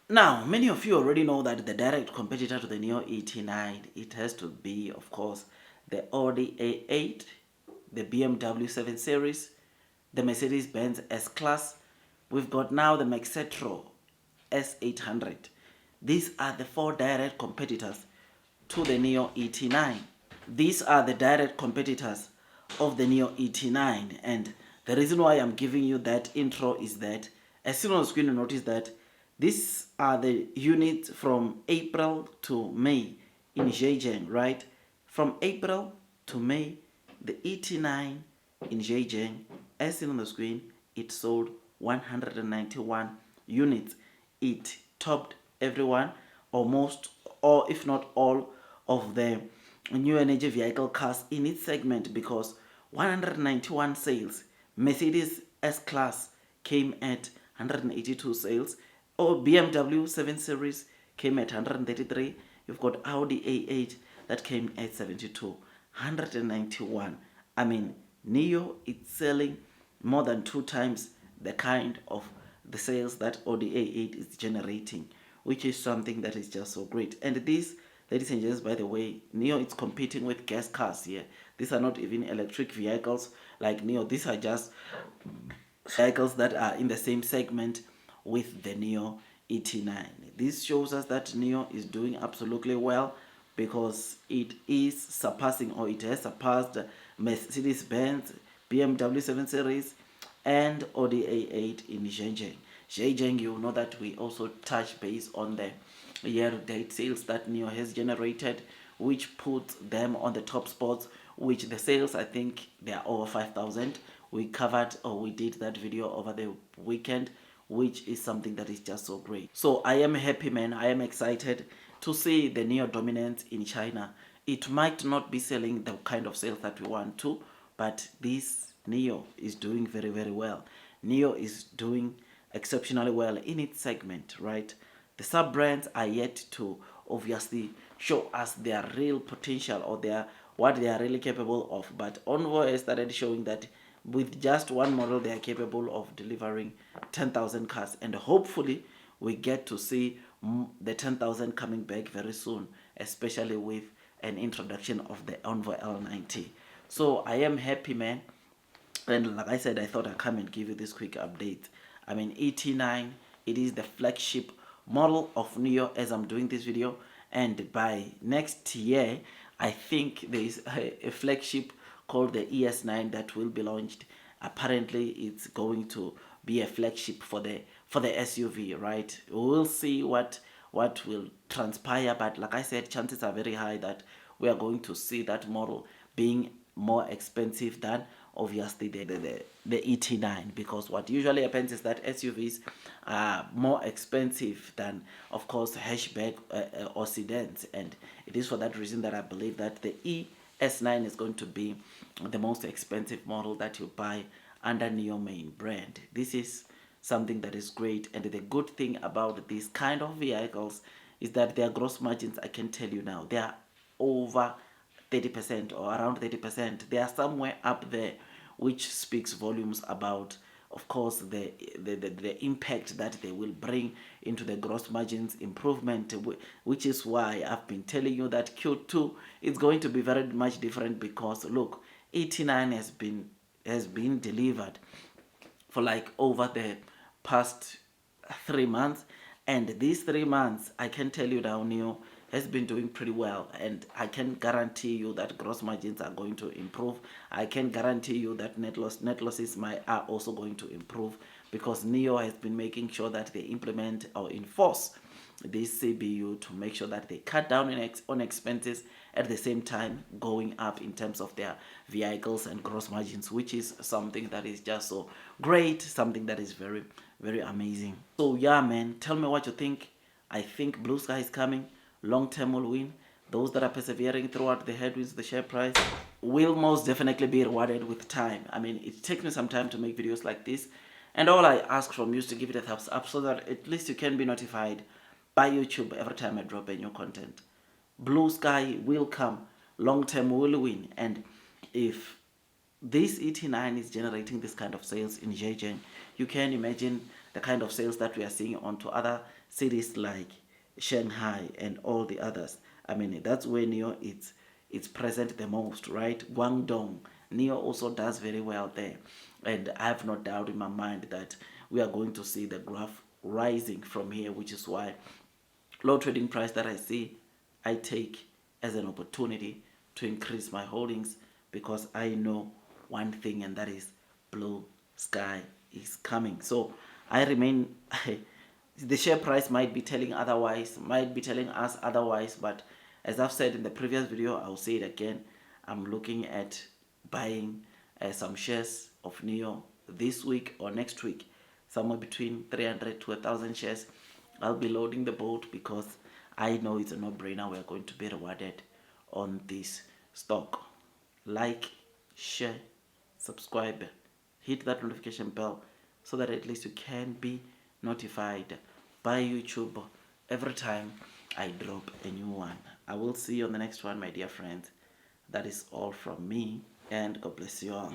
Now, many of you already know that the direct competitor to the Nio ET9, it has to be, of course, the Audi A8, the BMW 7 Series, the Mercedes-Benz S-Class. We've got now the Mexetro S800. These are the four direct competitors to the Nio ET9. These are the direct competitors of the Nio ET9, and the reason why I'm giving you that intro is that as soon as you notice that these are the units from April to May in Zhejiang, right? From April to May, the ET9 in Zhejiang, as seen on the screen, it sold 191 units. It topped everyone, or most, or if not all, of the new energy vehicle cars in its segment, because 191 sales. Mercedes S-Class came at 182 sales, or BMW 7 Series came at 133. You've got Audi A8 that came at 72. 191. I mean, Nio is selling more than 2 times the kind of the sales that Audi A8 is generating, which is something that is just so great. And this, ladies and gents, by the way, Nio is competing with gas cars here. These are not even electric vehicles like Nio. These are just vehicles that are in the same segment with the Nio ET9. This shows us that Nio is doing absolutely well, because it is surpassing, or it has surpassed, Mercedes-Benz, BMW 7 Series, and Audi A8 in Zhejiang. Zhejiang, you know that we also touch base on the year-to-date sales that Nio has generated, which puts them on the top spots, which the sales, I think they are over 5,000. We covered, or we did that video over the weekend, which is something that is just so great. So I am happy, man. I am excited to see the Nio dominance in China. It might not be selling the kind of sales that we want to, but this Nio is doing very, very well. Nio is doing exceptionally well in its segment, right? The sub brands are yet to obviously show us their real potential, or their what they are really capable of. But Envoy has started showing that with just one model they are capable of delivering 10,000 cars, and hopefully we get to see the 10,000 coming back very soon, especially with an introduction of the Envoy L90. So I am happy, man. And like I said, I thought I'd come and give you this quick update. I mean, ET9, it is the flagship model of Nio as I'm doing this video. And by next year, I think there is a flagship called the ES9 that will be launched. Apparently, it's going to be a flagship for the SUV, right? We'll see what will transpire, but like I said, chances are very high that we are going to see that model being more expensive than obviously the ET9, because what usually happens is that SUVs are more expensive than, of course, hatchback or sedans, and it is for that reason that I believe that the ES9 is going to be the most expensive model that you buy under Nio main brand. This is something that is great, and the good thing about these kind of vehicles is that their gross margins, I can tell you now, they are over 30% or around 30%. They are somewhere up there, which speaks volumes about, of course, the impact that they will bring into the gross margins improvement, which is why I've been telling you that Q2 is going to be very much different, because look, ET9 has been delivered for like over the past 3 months, and these 3 months, I can tell you now, Nio has been doing pretty well, and I can guarantee you that gross margins are going to improve. I can guarantee you that net losses are also going to improve, because Nio has been making sure that they implement or enforce this CBU to make sure that they cut down on expenses, at the same time going up in terms of their vehicles and gross margins, which is something that is just so great, something that is very, very amazing. So yeah, man, tell me what you think. I think blue sky is coming. Long term will win. Those that are persevering throughout the headwinds, the share price will most definitely be rewarded with time. I mean, it takes me some time to make videos like this, and all I ask from you is to give it a thumbs up, so that at least you can be notified by YouTube every time I drop a new content. Blue sky will come, long term will win. And if this ET9 is generating this kind of sales in Zhejiang, you can imagine the kind of sales that we are seeing onto other cities like Shanghai and all the others. I mean, that's where Nio it's present the most, right? Guangdong. Nio also does very well there. And I have no doubt in my mind that we are going to see the graph rising from here, which is why low trading price that I see, I take as an opportunity to increase my holdings because I know one thing, and that is blue sky is coming. So I remain. The share price might be telling otherwise, might be telling us otherwise, but as I've said in the previous video, I'll say it again. I'm looking at buying some shares of Nio this week or next week, somewhere between 300 to 1,000 shares. I'll be loading the boat because I know it's a no-brainer. We're going to be rewarded on this stock. Like, share, subscribe, hit that notification bell so that at least you can be notified by YouTube every time I drop a new one. I will see you on the next one, my dear friends. That is all from me, and God bless you all.